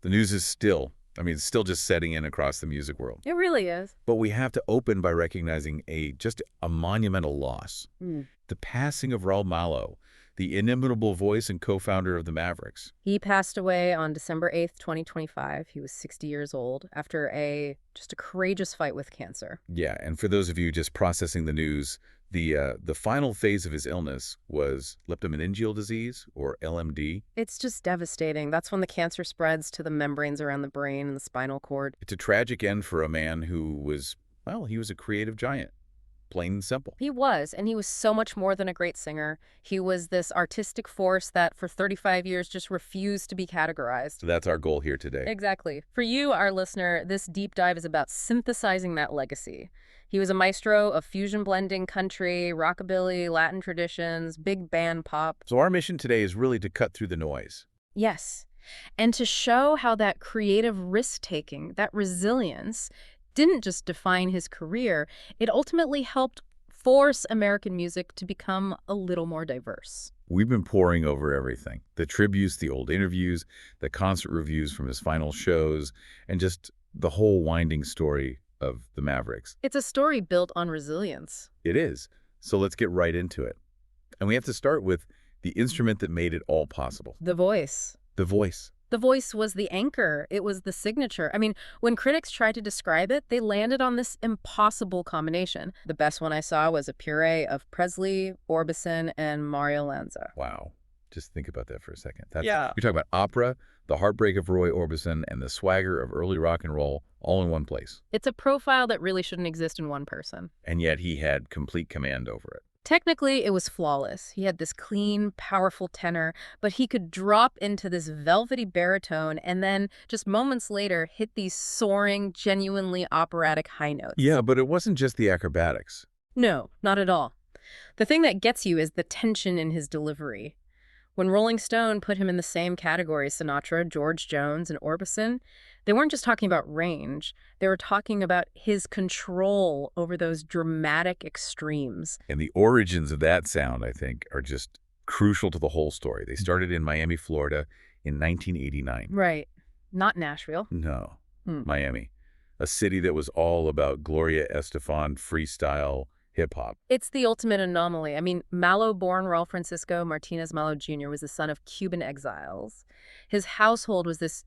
The news is still, it's still just setting in across the music world. It really is. But we have to open by recognizing just a monumental loss. The passing of Raul Malo, the inimitable voice and co-founder of the Mavericks. He passed away on December 8th, 2025. He was 60 years old after just a courageous fight with cancer. Yeah, and for those of you just processing the news, the final phase of his illness was leptomeningeal disease, or LMD. It's just devastating. That's when the cancer spreads to the membranes around the brain and the spinal cord. It's a tragic end for a man who was, he was a creative giant. Plain and simple. He was, and he was so much more than a great singer. He was this artistic force that for 35 years just refused to be categorized. So that's our goal here today. Exactly. For you, our listener, this deep dive is about synthesizing that legacy. He was a maestro of fusion blending country, rockabilly, Latin traditions, big band pop. So our mission today is really to cut through the noise. Yes, and to show how that creative risk-taking, that resilience, didn't just define his career, it ultimately helped force American music to become a little more diverse. We've been poring over everything. The tributes, the old interviews, the concert reviews from his final shows, and just the whole winding story of the Mavericks. It's a story built on resilience. It is. So let's get right into it. And we have to start with the instrument that made it all possible. The voice. The voice. The voice was the anchor. It was the signature. When critics tried to describe it, they landed on this impossible combination. The best one I saw was a puree of Presley, Orbison, and Mario Lanza. Wow. Just think about that for a second. Yeah. You're talking about opera, the heartbreak of Roy Orbison, and the swagger of early rock and roll all in one place. It's a profile that really shouldn't exist in one person. And yet he had complete command over it. Technically, it was flawless. He had this clean, powerful tenor, but he could drop into this velvety baritone and then, just moments later, hit these soaring, genuinely operatic high notes. Yeah, but it wasn't just the acrobatics. No, not at all. The thing that gets you is the tension in his delivery. When Rolling Stone put him in the same category as Sinatra, George Jones, and Orbison, they weren't just talking about range. They were talking about his control over those dramatic extremes. And the origins of that sound, I think, are just crucial to the whole story. They started in Miami, Florida in 1989. Right. Not Nashville. No, Miami. A city that was all about Gloria Estefan, freestyle, hip-hop. It's the ultimate anomaly. Malo-born Raul Francisco Martinez Malo Jr. was the son of Cuban exiles. His household was this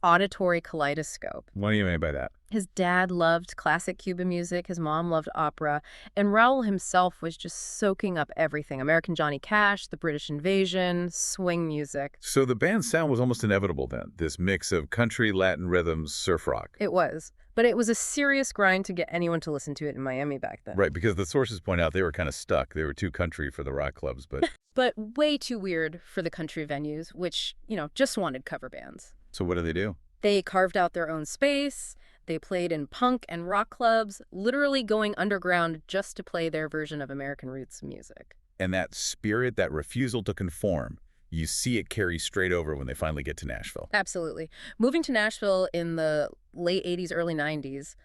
auditory kaleidoscope. What do you mean by that? His dad loved classic Cuban music, his mom loved opera, and Raul himself was just soaking up everything. American Johnny Cash, the British Invasion, swing music. So the band's sound was almost inevitable then, this mix of country, Latin rhythms, surf rock. It was. But it was a serious grind to get anyone to listen to it in Miami back then. Right, because the sources point out they were kind of stuck. They were too country for the rock clubs, but... But way too weird for the country venues, which, just wanted cover bands. So what do they do? They carved out their own space. They played in punk and rock clubs, literally going underground just to play their version of American roots music. And that spirit, that refusal to conform, you see it carry straight over when they finally get to Nashville. Absolutely. Moving to Nashville in the late 80s, early 90s,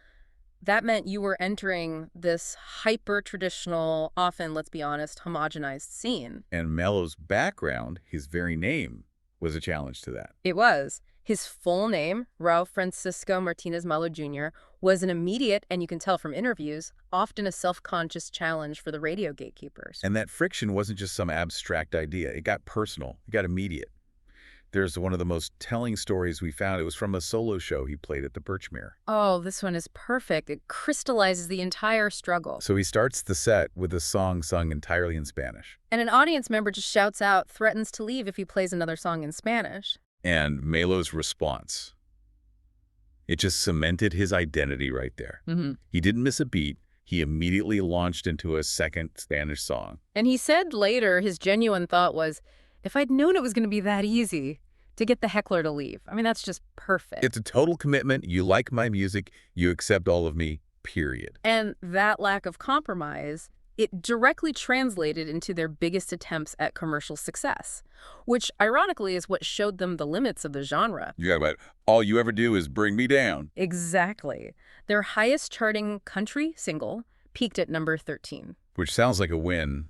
that meant you were entering this hyper-traditional, often, let's be honest, homogenized scene. And Malo's background, his very name, was a challenge to that. It was. His full name, Raul Francisco Martinez Malo Jr., was an immediate, and you can tell from interviews, often a self-conscious challenge for the radio gatekeepers. And that friction wasn't just some abstract idea. It got personal. It got immediate. There's one of the most telling stories we found. It was from a solo show he played at the Birchmere. Oh, this one is perfect. It crystallizes the entire struggle. So he starts the set with a song sung entirely in Spanish. And an audience member just shouts out, threatens to leave if he plays another song in Spanish. And Malo's response, it just cemented his identity right there. He didn't miss a beat. He immediately launched into a second Spanish song. And he said later his genuine thought was, if I'd known it was going to be that easy to get the heckler to leave. That's just perfect. It's a total commitment. You like my music. You accept all of me, period. And that lack of compromise, it directly translated into their biggest attempts at commercial success, which ironically is what showed them the limits of the genre. You got about all you ever do is bring me down. Exactly. Their highest charting country single peaked at number 13. Which sounds like a win,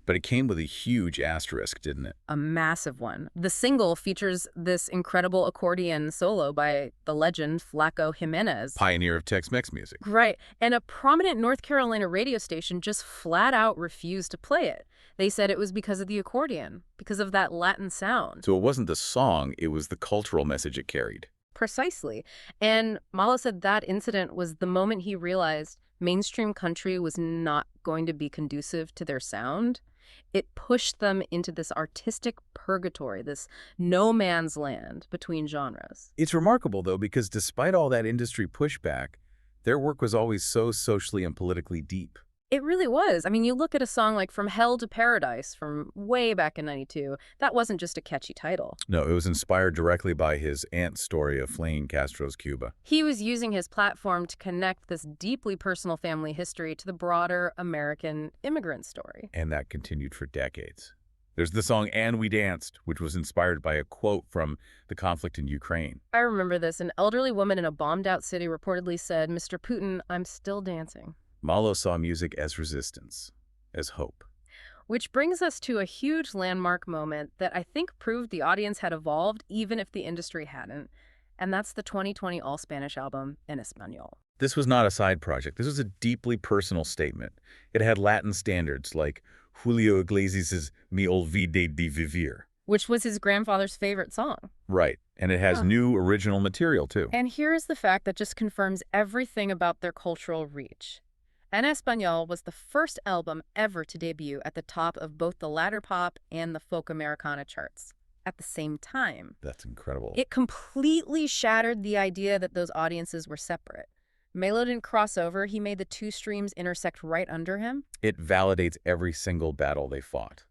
But it came with a huge asterisk, didn't it? A massive one. The single features this incredible accordion solo by the legend Flaco Jimenez. Pioneer of Tex-Mex music. Right. And a prominent North Carolina radio station just flat out refused to play it. They said it was because of the accordion, because of that Latin sound. So it wasn't the song, it was the cultural message it carried. Precisely. And Malo said that incident was the moment he realized mainstream country was not going to be conducive to their sound. It pushed them into this artistic purgatory, this no man's land between genres. It's remarkable, though, because despite all that industry pushback, their work was always so socially and politically deep. It really was. I mean, you look at a song like From Hell to Paradise from way back in '92. That wasn't just a catchy title. No, it was inspired directly by his aunt's story of fleeing Castro's Cuba. He was using his platform to connect this deeply personal family history to the broader American immigrant story. And that continued for decades. There's the song And We Danced, which was inspired by a quote from the conflict in Ukraine. I remember this. An elderly woman in a bombed-out city reportedly said, "Mr. Putin, I'm still dancing." Malo saw music as resistance, as hope. Which brings us to a huge landmark moment that I think proved the audience had evolved even if the industry hadn't. And that's the 2020 all-Spanish album, En Español. This was not a side project. This was a deeply personal statement. It had Latin standards like Julio Iglesias' Me Olvidé de Vivir. Which was his grandfather's favorite song. Right. And it has new original material, too. And here's the fact that just confirms everything about their cultural reach. En Español was the first album ever to debut at the top of both the Latin pop and the folk Americana charts at the same time. That's incredible. It completely shattered the idea that those audiences were separate. Malo didn't cross over. He made the two streams intersect right under him. It validates every single battle they fought.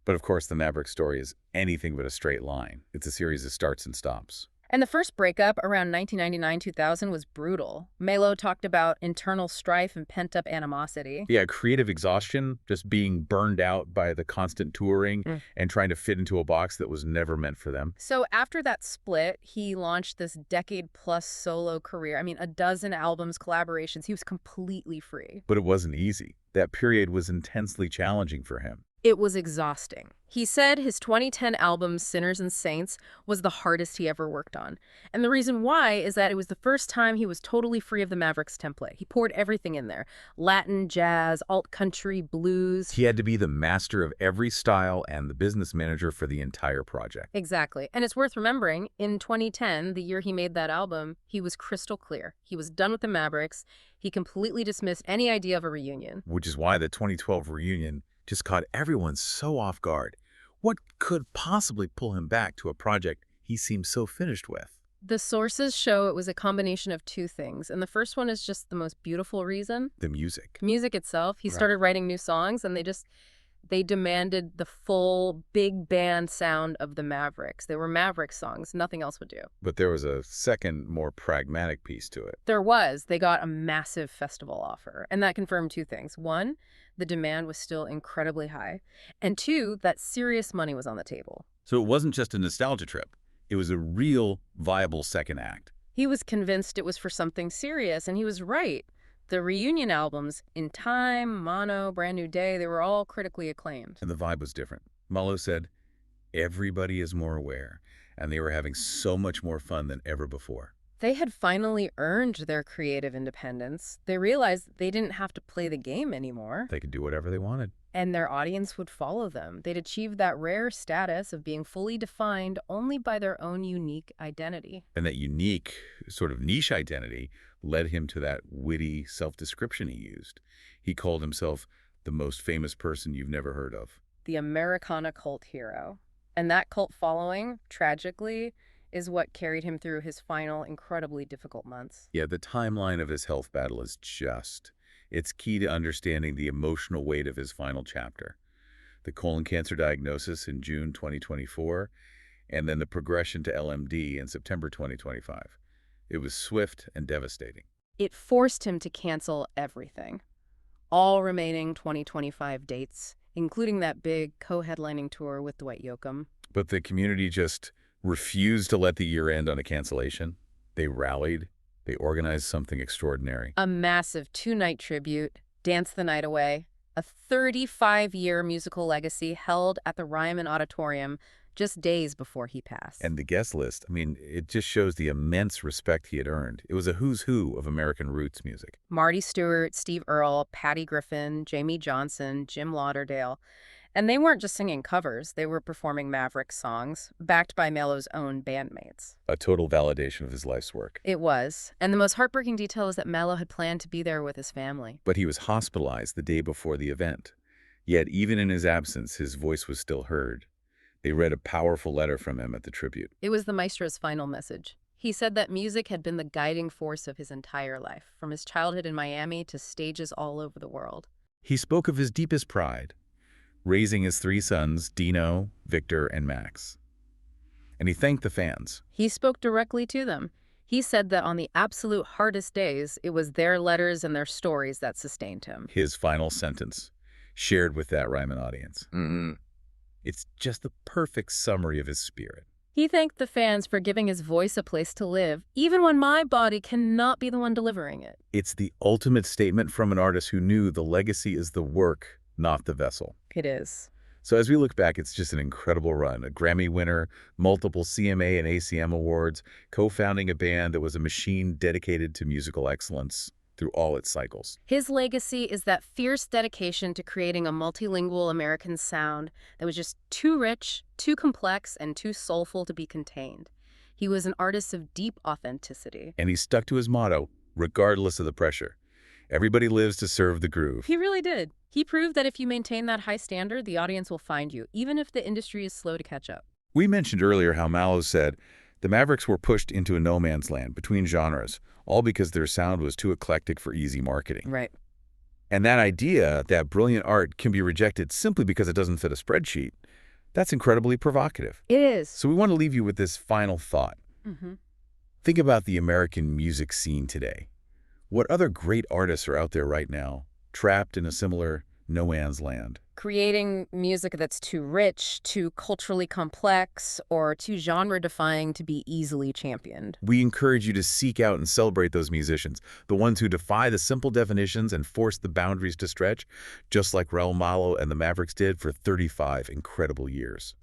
But of course, the Maverick story is anything but a straight line. It's a series of starts and stops. And the first breakup around 1999-2000 was brutal. Malo talked about internal strife and pent-up animosity. Yeah, creative exhaustion, just being burned out by the constant touring and trying to fit into a box that was never meant for them. So after that split, he launched this decade-plus solo career. I mean, a dozen albums, collaborations. He was completely free. But it wasn't easy. That period was intensely challenging for him. It was exhausting. He said his 2010 album, Sinners and Saints, was the hardest he ever worked on. And the reason why is that it was the first time he was totally free of the Mavericks template. He poured everything in there. Latin, jazz, alt-country, blues. He had to be the master of every style and the business manager for the entire project. Exactly. And it's worth remembering, in 2010, the year he made that album, he was crystal clear. He was done with the Mavericks. He completely dismissed any idea of a reunion. Which is why the 2012 reunion just caught everyone so off guard. What could possibly pull him back to a project he seemed so finished with? The sources show it was a combination of two things, and the first one is just the most beautiful reason. The music. Music itself. He started writing new songs, and they demanded the full big band sound of the Mavericks. They were Maverick songs. Nothing else would do. But there was a second, more pragmatic piece to it. There was. They got a massive festival offer, and that confirmed two things. One, the demand was still incredibly high, and two, that serious money was on the table. So it wasn't just a nostalgia trip. It was a real, viable second act. He was convinced it was for something serious, and he was right. The reunion albums, In Time, Mono, Brand New Day, they were all critically acclaimed. And the vibe was different. Malo said, everybody is more aware, and they were having so much more fun than ever before. They had finally earned their creative independence. They realized they didn't have to play the game anymore. They could do whatever they wanted. And their audience would follow them. They'd achieved that rare status of being fully defined only by their own unique identity. And that unique, sort of niche identity led him to that witty self-description he used. He called himself the most famous person you've never heard of. The Americana cult hero. And that cult following, tragically, is what carried him through his final, incredibly difficult months. Yeah, the timeline of his health battle is it's key to understanding the emotional weight of his final chapter. The colon cancer diagnosis in June 2024, and then the progression to LMD in September 2025. It was swift and devastating. It forced him to cancel everything. All remaining 2025 dates, including that big co-headlining tour with Dwight Yoakam. But the community just refused to let the year end on a cancellation. They rallied. They organized something extraordinary. A massive 2-night tribute, Dance the Night Away. A 35-year musical legacy held at the Ryman Auditorium just days before he passed. And the guest list, I mean, it just shows the immense respect he had earned. It was a who's who of American roots music. Marty Stewart, Steve Earle, Patty Griffin, Jamie Johnson, Jim Lauderdale. And they weren't just singing covers, they were performing Maverick songs, backed by Malo's own bandmates. A total validation of his life's work. It was. And the most heartbreaking detail is that Malo had planned to be there with his family. But he was hospitalized the day before the event. Yet, even in his absence, his voice was still heard. They read a powerful letter from him at the tribute. It was the maestro's final message. He said that music had been the guiding force of his entire life, from his childhood in Miami to stages all over the world. He spoke of his deepest pride, raising his 3 sons, Dino, Victor, and Max. And he thanked the fans. He spoke directly to them. He said that on the absolute hardest days, it was their letters and their stories that sustained him. His final sentence, shared with that Ryman audience. It's just the perfect summary of his spirit. He thanked the fans for giving his voice a place to live, even when my body cannot be the one delivering it. It's the ultimate statement from an artist who knew the legacy is the work, not the vessel. It is. So as we look back, it's just an incredible run. A Grammy winner, multiple CMA and ACM awards, co-founding a band that was a machine dedicated to musical excellence through all its cycles. His legacy is that fierce dedication to creating a multilingual American sound that was just too rich, too complex, and too soulful to be contained. He was an artist of deep authenticity. And he stuck to his motto, regardless of the pressure. Everybody lives to serve the groove. He really did. He proved that if you maintain that high standard, the audience will find you, even if the industry is slow to catch up. We mentioned earlier how Malo said, the Mavericks were pushed into a no man's land between genres, all because their sound was too eclectic for easy marketing. Right. And that idea that brilliant art can be rejected simply because it doesn't fit a spreadsheet, that's incredibly provocative. It is. So we want to leave you with this final thought. Think about the American music scene today. What other great artists are out there right now, trapped in a similar no man's land? Creating music that's too rich, too culturally complex, or too genre-defying to be easily championed. We encourage you to seek out and celebrate those musicians, the ones who defy the simple definitions and force the boundaries to stretch, just like Raul Malo and the Mavericks did for 35 incredible years.